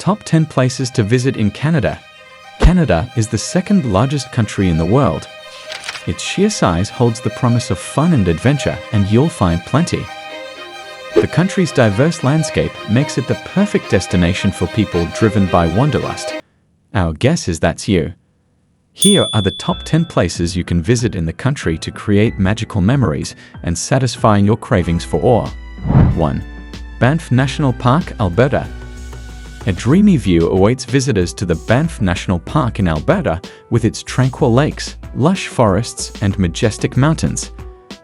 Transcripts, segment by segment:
Top 10 places to visit in Canada. Canada is the second largest country in the world. Its sheer size holds the promise of fun and adventure, and you'll find plenty. The country's diverse landscape makes it the perfect destination for people driven by wanderlust. Our guess is that's you. Here are the top 10 places you can visit in the country to create magical memories and satisfy your cravings for awe. 1. Banff National Park, Alberta. A dreamy view awaits visitors to the Banff National Park in Alberta with its tranquil lakes, lush forests, and majestic mountains.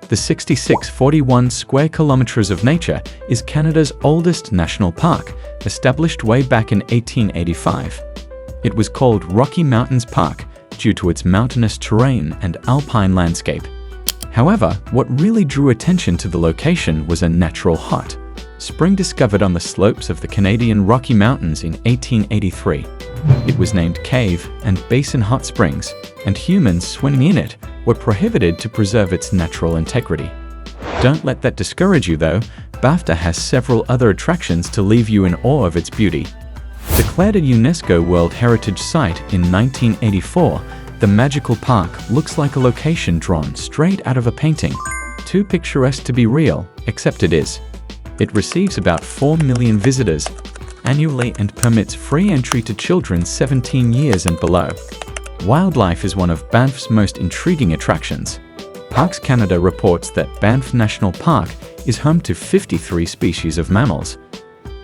The 6641 square kilometers of nature is Canada's oldest national park, established way back in 1885. It was called Rocky Mountains Park due to its mountainous terrain and alpine landscape. However, what really drew attention to the location was a natural hot spring discovered on the slopes of the Canadian Rocky Mountains in 1883. It was named Cave and Basin Hot Springs, and humans swimming in it were prohibited to preserve its natural integrity. Don't let that discourage you though. Banff has several other attractions to leave you in awe of its beauty. Declared a UNESCO World Heritage Site in 1984, the magical park looks like a location drawn straight out of a painting. Too picturesque to be real, except it is. It receives about 4 million visitors annually and permits free entry to children 17 years and below. Wildlife is one of Banff's most intriguing attractions. Parks Canada reports that Banff National Park is home to 53 species of mammals.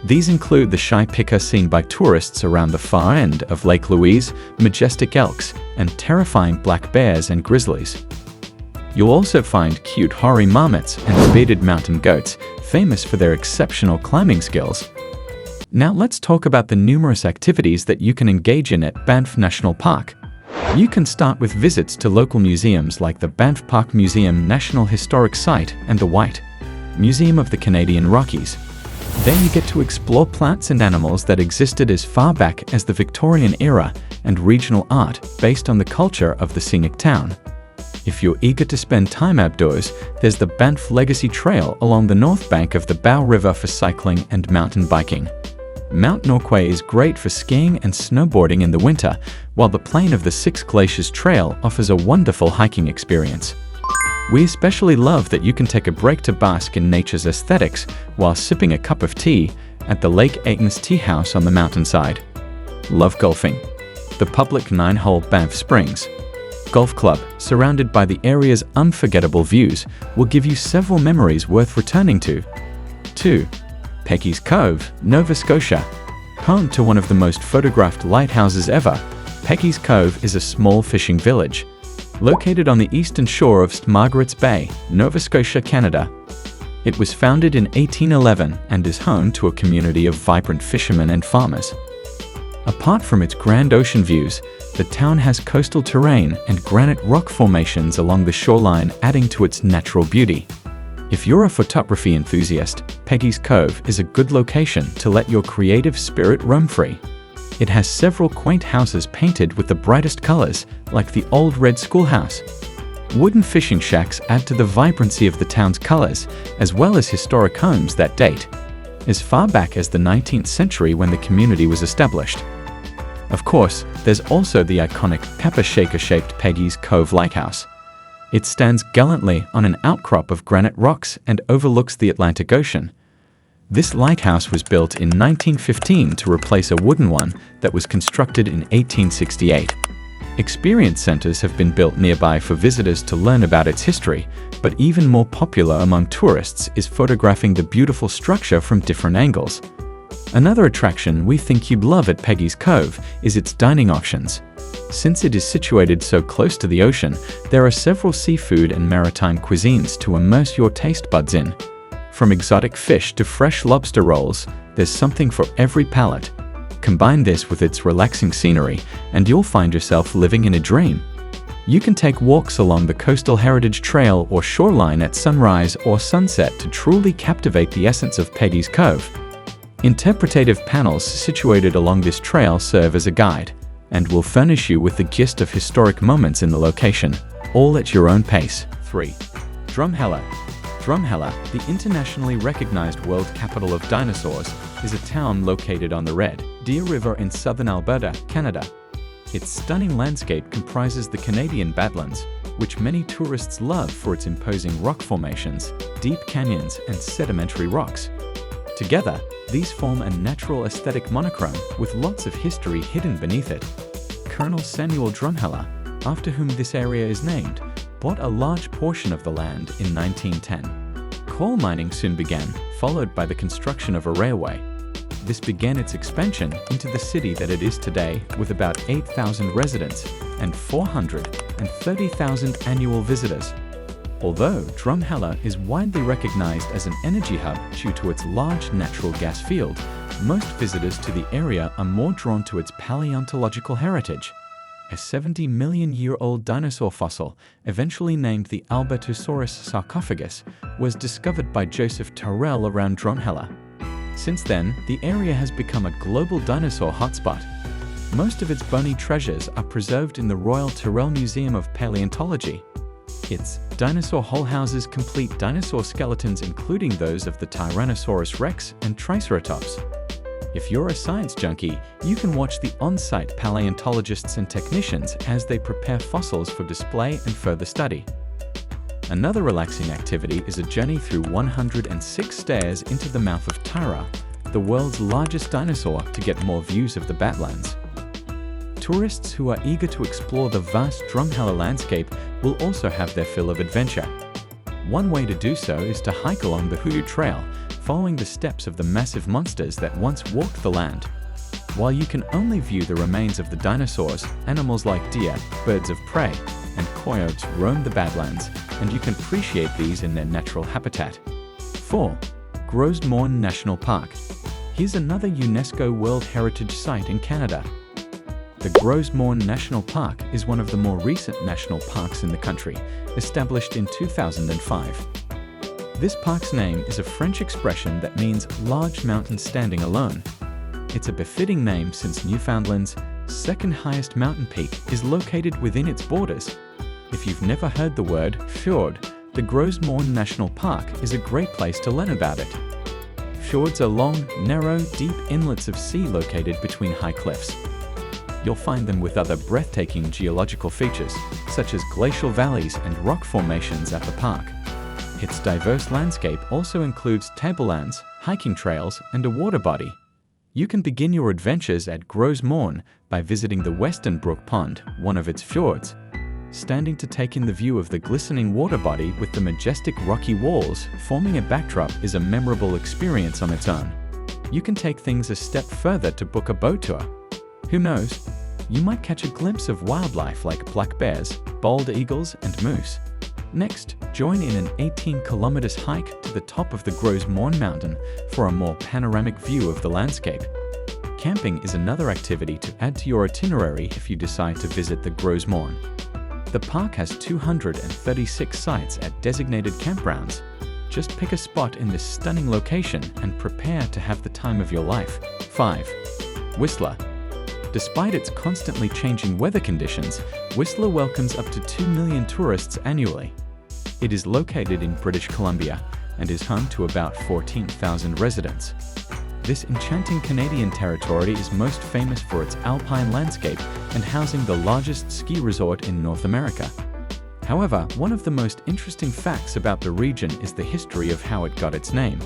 These include the shy picker seen by tourists around the far end of Lake Louise, majestic elks, and terrifying black bears and grizzlies. You'll also find cute hoary marmots and bearded mountain goats, famous for their exceptional climbing skills. Now let's talk about the numerous activities that you can engage in at Banff National Park. You can start with visits to local museums like the Banff Park Museum National Historic Site and the White Museum of the Canadian Rockies. There you get to explore plants and animals that existed as far back as the Victorian era and regional art based on the culture of the scenic town. If you're eager to spend time outdoors, there's the Banff Legacy Trail along the north bank of the Bow River for cycling and mountain biking. Mount Norquay is great for skiing and snowboarding in the winter, while the Plain of the Six Glaciers Trail offers a wonderful hiking experience. We especially love that you can take a break to bask in nature's aesthetics while sipping a cup of tea at the Lake Aitken's Tea House on the mountainside. Love golfing. The public 9-hole Banff Springs Golf Club, surrounded by the area's unforgettable views, will give you several memories worth returning to. 2. Peggys Cove, Nova Scotia. Home to one of the most photographed lighthouses ever, Peggys Cove is a small fishing village located on the eastern shore of St. Margaret's Bay, Nova Scotia, Canada. It was founded in 1811 and is home to a community of vibrant fishermen and farmers. Apart from its grand ocean views, the town has coastal terrain and granite rock formations along the shoreline, adding to its natural beauty. If you're a photography enthusiast, Peggys Cove is a good location to let your creative spirit roam free. It has several quaint houses painted with the brightest colors, like the old red schoolhouse. Wooden fishing shacks add to the vibrancy of the town's colors, as well as historic homes that date as far back as the 19th century when the community was established. Of course, there's also the iconic pepper shaker-shaped Peggys Cove Lighthouse. It stands gallantly on an outcrop of granite rocks and overlooks the Atlantic Ocean. This lighthouse was built in 1915 to replace a wooden one that was constructed in 1868. Experience centers have been built nearby for visitors to learn about its history, but even more popular among tourists is photographing the beautiful structure from different angles. Another attraction we think you'd love at Peggys Cove is its dining options. Since it is situated so close to the ocean, there are several seafood and maritime cuisines to immerse your taste buds in. From exotic fish to fresh lobster rolls, there's something for every palate. Combine this with its relaxing scenery, and you'll find yourself living in a dream. You can take walks along the Coastal Heritage Trail or shoreline at sunrise or sunset to truly captivate the essence of Peggys Cove. Interpretative panels situated along this trail serve as a guide, and will furnish you with the gist of historic moments in the location, all at your own pace. 3. Drumheller. Drumheller, the internationally recognized world capital of dinosaurs, is a town located on the Red Deer River in southern Alberta, Canada. Its stunning landscape comprises the Canadian Badlands, which many tourists love for its imposing rock formations, deep canyons, and sedimentary rocks. Together, these form a natural aesthetic monochrome with lots of history hidden beneath it. Colonel Samuel Drumheller, after whom this area is named, bought a large portion of the land in 1910. Coal mining soon began, followed by the construction of a railway. This began its expansion into the city that it is today, with about 8,000 residents and 430,000 annual visitors. Although Drumheller is widely recognized as an energy hub due to its large natural gas field, most visitors to the area are more drawn to its paleontological heritage. A 70-million-year-old dinosaur fossil, eventually named the Albertosaurus sarcophagus, was discovered by Joseph Tyrrell around Drumheller. Since then, the area has become a global dinosaur hotspot. Most of its bony treasures are preserved in the Royal Tyrrell Museum of Paleontology. Its dinosaur hole houses complete dinosaur skeletons including those of the Tyrannosaurus rex and Triceratops. If you're a science junkie, you can watch the on-site paleontologists and technicians as they prepare fossils for display and further study. Another relaxing activity is a journey through 106 stairs into the mouth of Tyra, the world's largest dinosaur, to get more views of the Badlands. Tourists who are eager to explore the vast Drumheller landscape will also have their fill of adventure. One way to do so is to hike along the Hoodoo Trail, following the steps of the massive monsters that once walked the land. While you can only view the remains of the dinosaurs, animals like deer, birds of prey, and coyotes roam the Badlands, and you can appreciate these in their natural habitat. 4. Grom Mor National Park. Here's another UNESCO World Heritage Site in Canada. The Grom Mor National Park is one of the more recent national parks in the country, established in 2005. This park's name is a French expression that means large mountain standing alone. It's a befitting name since Newfoundland's second highest mountain peak is located within its borders. If you've never heard the word fjord, the Grom Mor National Park is a great place to learn about it. Fjords are long, narrow, deep inlets of sea located between high cliffs. You'll find them with other breathtaking geological features, such as glacial valleys and rock formations at the park. Its diverse landscape also includes tablelands, hiking trails, and a water body. You can begin your adventures at Grom Mor by visiting the Western Brook Pond, one of its fjords. Standing to take in the view of the glistening water body with the majestic rocky walls forming a backdrop is a memorable experience on its own. You can take things a step further to book a boat tour. Who knows? You might catch a glimpse of wildlife like black bears, bald eagles, and moose. Next, join in an 18-kilometers hike to the top of the Grom Mor Mountain for a more panoramic view of the landscape. Camping is another activity to add to your itinerary if you decide to visit the Grom Mor. The park has 236 sites at designated campgrounds. Just pick a spot in this stunning location and prepare to have the time of your life. 5. Whistler. Despite its constantly changing weather conditions, Whistler welcomes up to 2 million tourists annually. It is located in British Columbia and is home to about 14,000 residents. This enchanting Canadian territory is most famous for its alpine landscape and housing the largest ski resort in North America. However, one of the most interesting facts about the region is the history of how it got its name.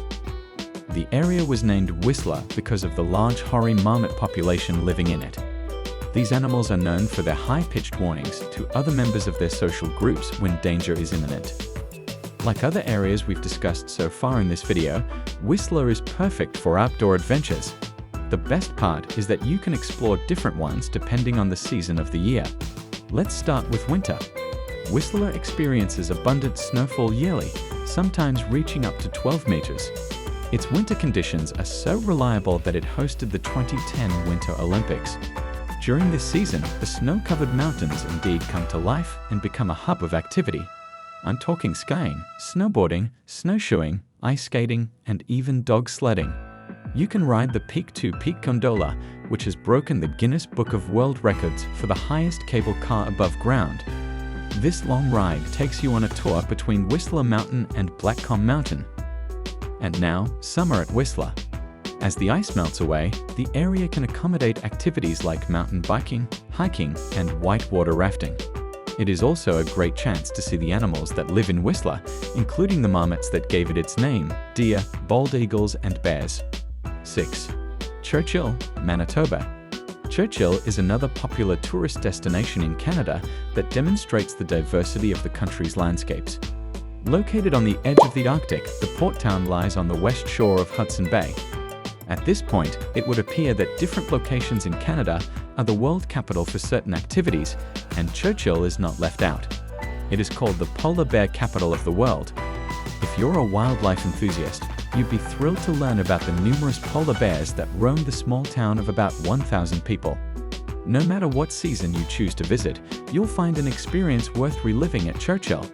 The area was named Whistler because of the large hoary marmot population living in it. These animals are known for their high-pitched warnings to other members of their social groups when danger is imminent. Like other areas we've discussed so far in this video, Whistler is perfect for outdoor adventures. The best part is that you can explore different ones depending on the season of the year. Let's start with winter. Whistler experiences abundant snowfall yearly, sometimes reaching up to 12 meters. Its winter conditions are so reliable that it hosted the 2010 Winter Olympics. During this season, the snow-covered mountains indeed come to life and become a hub of activity. I'm talking skiing, snowboarding, snowshoeing, ice skating, and even dog sledding. You can ride the Peak 2 Peak Gondola, which has broken the Guinness Book of World Records for the highest cable car above ground. This long ride takes you on a tour between Whistler Mountain and Blackcomb Mountain. And now, summer at Whistler. As the ice melts away, the area can accommodate activities like mountain biking, hiking, and whitewater rafting. It is also a great chance to see the animals that live in Whistler, including the marmots that gave it its name, deer, bald eagles, and bears. 6. Churchill, Manitoba. Churchill is another popular tourist destination in Canada that demonstrates the diversity of the country's landscapes. Located on the edge of the Arctic, the port town lies on the west shore of Hudson Bay. At this point, it would appear that different locations in Canada are the world capital for certain activities, and Churchill is not left out. It is called the polar bear capital of the world. If you're a wildlife enthusiast, you'd be thrilled to learn about the numerous polar bears that roam the small town of about 1,000 people. No matter what season you choose to visit, you'll find an experience worth reliving at Churchill.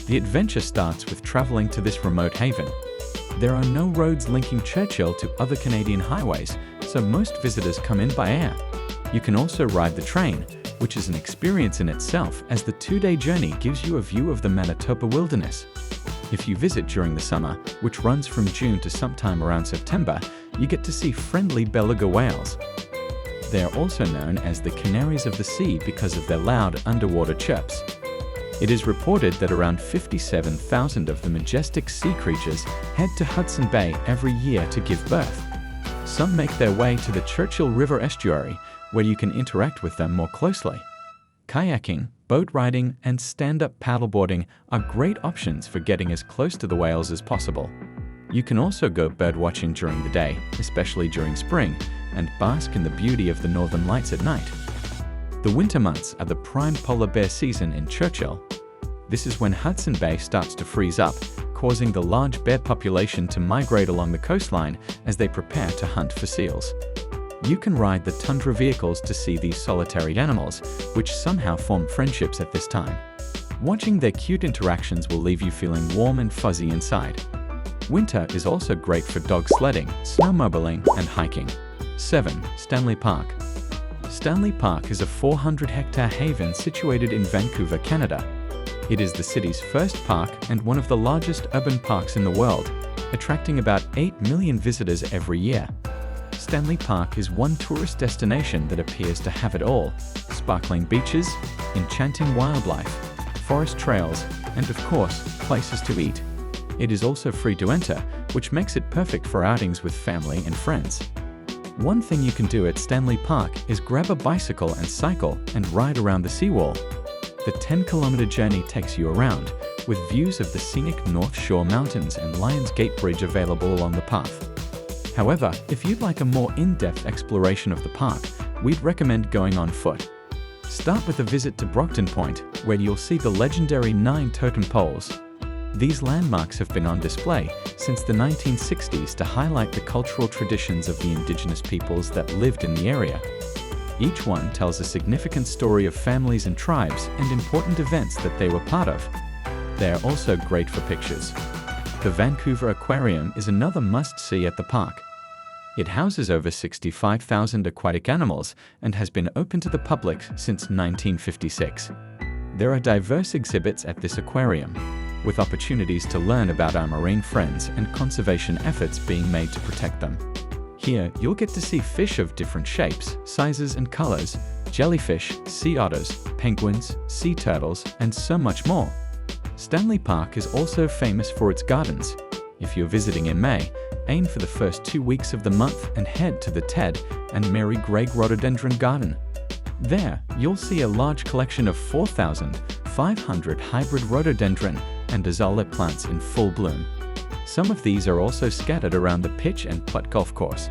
The adventure starts with traveling to this remote haven. There are no roads linking Churchill to other Canadian highways, so most visitors come in by air. You can also ride the train, which is an experience in itself, as the 2-day journey gives you a view of the Manitoba wilderness. If you visit during the summer, which runs from June to sometime around September, you get to see friendly beluga whales. They are also known as the canaries of the sea because of their loud underwater chirps. It is reported that around 57,000 of the majestic sea creatures head to Hudson Bay every year to give birth. Some make their way to the Churchill River estuary, where you can interact with them more closely. Kayaking, boat riding, and stand-up paddleboarding are great options for getting as close to the whales as possible. You can also go birdwatching during the day, especially during spring, and bask in the beauty of the northern lights at night. The winter months are the prime polar bear season in Churchill. This is when Hudson Bay starts to freeze up, causing the large bear population to migrate along the coastline as they prepare to hunt for seals. You can ride the tundra vehicles to see these solitary animals, which somehow form friendships at this time. Watching their cute interactions will leave you feeling warm and fuzzy inside. Winter is also great for dog sledding, snowmobiling, and hiking. 7. Stanley Park. Stanley Park is a 400-hectare haven situated in Vancouver, Canada. It is the city's first park and one of the largest urban parks in the world, attracting about 8 million visitors every year. Stanley Park is one tourist destination that appears to have it all: sparkling beaches, enchanting wildlife, forest trails, and of course, places to eat. It is also free to enter, which makes it perfect for outings with family and friends. One thing you can do at Stanley Park is grab a bicycle and cycle and ride around the seawall. The 10-kilometer journey takes you around, with views of the scenic North Shore Mountains and Lions Gate Bridge available along the path. However, if you'd like a more in-depth exploration of the park, we'd recommend going on foot. Start with a visit to Brockton Point, where you'll see the legendary 9 totem poles. These landmarks have been on display since the 1960s to highlight the cultural traditions of the Indigenous peoples that lived in the area. Each one tells a significant story of families and tribes and important events that they were part of. They are also great for pictures. The Vancouver Aquarium is another must-see at the park. It houses over 65,000 aquatic animals and has been open to the public since 1956. There are diverse exhibits at this aquarium, with opportunities to learn about our marine friends and conservation efforts being made to protect them. Here, you'll get to see fish of different shapes, sizes, and colors, jellyfish, sea otters, penguins, sea turtles, and so much more. Stanley Park is also famous for its gardens. If you're visiting in May, aim for the first 2 weeks of the month and head to the Ted and Mary Gregg Rhododendron Garden. There, you'll see a large collection of 4,500 hybrid rhododendron and azalea plants in full bloom. Some of these are also scattered around the Pitch and Putt Golf Course.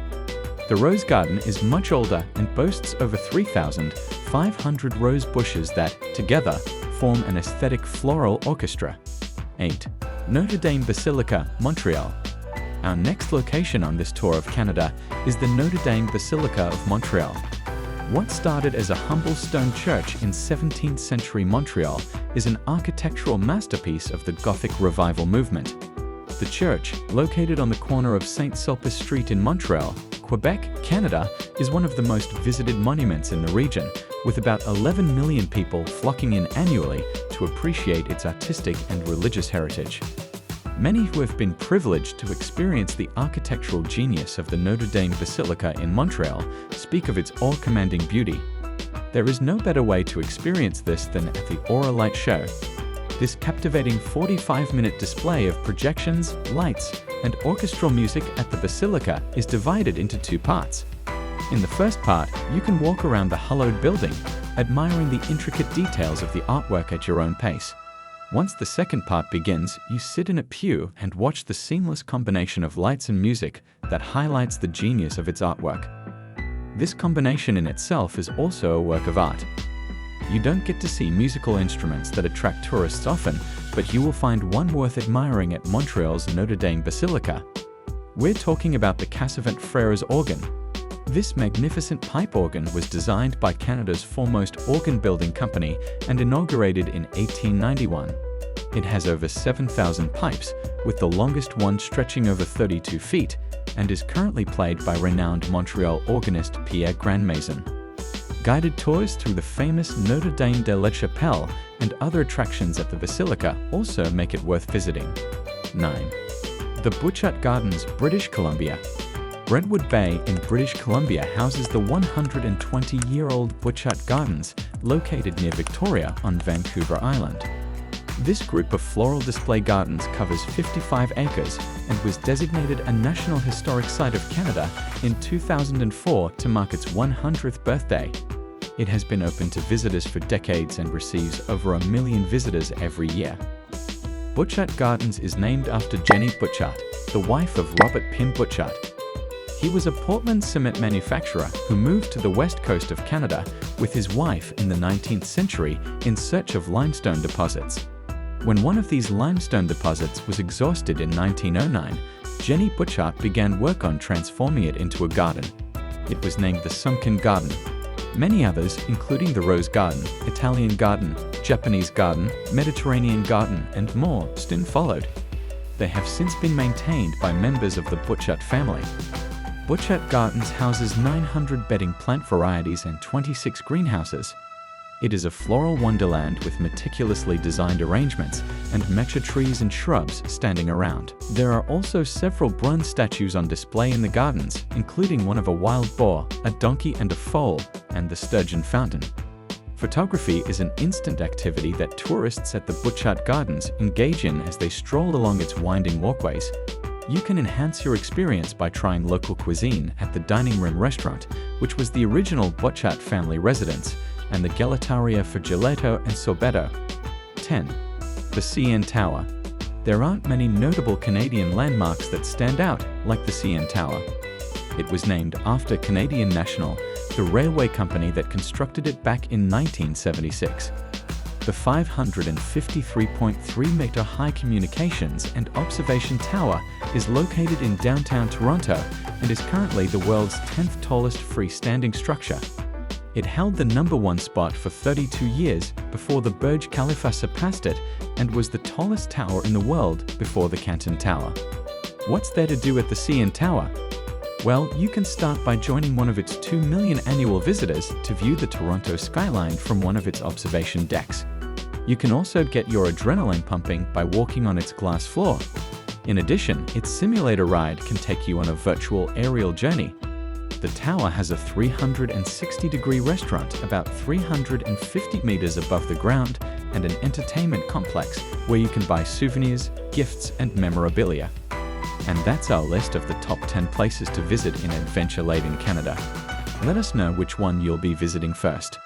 The Rose Garden is much older and boasts over 3,500 rose bushes that, together, form an aesthetic floral orchestra. 8. Notre Dame Basilica, Montreal. Our next location on this tour of Canada is the Notre Dame Basilica of Montreal. What started as a humble stone church in 17th century Montreal is an architectural masterpiece of the Gothic Revival movement. The church, located on the corner of St. Sulpice Street in Montreal, Quebec, Canada, is one of the most visited monuments in the region, with about 11 million people flocking in annually to appreciate its artistic and religious heritage. Many who have been privileged to experience the architectural genius of the Notre Dame Basilica in Montreal speak of its awe-commanding beauty. There is no better way to experience this than at the Aura Light Show. This captivating 45-minute display of projections, lights, and orchestral music at the Basilica is divided into two parts. In the first part, you can walk around the hallowed building, admiring the intricate details of the artwork at your own pace. Once the second part begins, you sit in a pew and watch the seamless combination of lights and music that highlights the genius of its artwork. This combination in itself is also a work of art. You don't get to see musical instruments that attract tourists often, but you will find one worth admiring at Montreal's Notre Dame Basilica. We're talking about the Cassavant Frères organ. This magnificent pipe organ was designed by Canada's foremost organ-building company and inaugurated in 1891. It has over 7,000 pipes, with the longest one stretching over 32 feet, and is currently played by renowned Montreal organist Pierre Grandmaison. Guided tours through the famous Notre Dame de la Chapelle and other attractions at the Basilica also make it worth visiting. 9. The Butchart Gardens, British Columbia. Brentwood Bay in British Columbia houses the 120-year-old Butchart Gardens, located near Victoria on Vancouver Island. This group of floral display gardens covers 55 acres and was designated a National Historic Site of Canada in 2004 to mark its 100th birthday. It has been open to visitors for decades and receives over 1 million visitors every year. Butchart Gardens is named after Jenny Butchart, the wife of Robert Pym Butchart. He was a Portland cement manufacturer who moved to the west coast of Canada with his wife in the 19th century in search of limestone deposits. When one of these limestone deposits was exhausted in 1909, Jenny Butchart began work on transforming it into a garden. It was named the Sunken Garden. Many others, including the Rose Garden, Italian Garden, Japanese Garden, Mediterranean Garden, and more, soon followed. They have since been maintained by members of the Butchart family. Butchart Gardens houses 900 bedding plant varieties and 26 greenhouses. It is a floral wonderland with meticulously designed arrangements and mature trees and shrubs standing around. There are also several bronze statues on display in the gardens, including one of a wild boar, a donkey and a foal, and the Sturgeon Fountain. Photography is an instant activity that tourists at the Butchart Gardens engage in as they stroll along its winding walkways. You can enhance your experience by trying local cuisine at the Dining Room Restaurant, which was the original Butchart family residence, and the Gelateria for gelato and sorbetto. 10. The CN Tower. There aren't many notable Canadian landmarks that stand out like the CN Tower. It was named after Canadian National, the railway company that constructed it back in 1976. The 553.3-meter high communications and observation tower is located in downtown Toronto and is currently the world's 10th tallest freestanding structure. It held the #1 spot for 32 years before the Burj Khalifa surpassed it and was the tallest tower in the world before the Canton Tower. What's there to do at the CN Tower? Well, you can start by joining one of its 2 million annual visitors to view the Toronto skyline from one of its observation decks. You can also get your adrenaline pumping by walking on its glass floor. In addition, its simulator ride can take you on a virtual aerial journey. The tower has a 360-degree restaurant about 350 meters above the ground and an entertainment complex where you can buy souvenirs, gifts, and memorabilia. And that's our list of the top 10 places to visit in adventure-laden Canada. Let us know which one you'll be visiting first.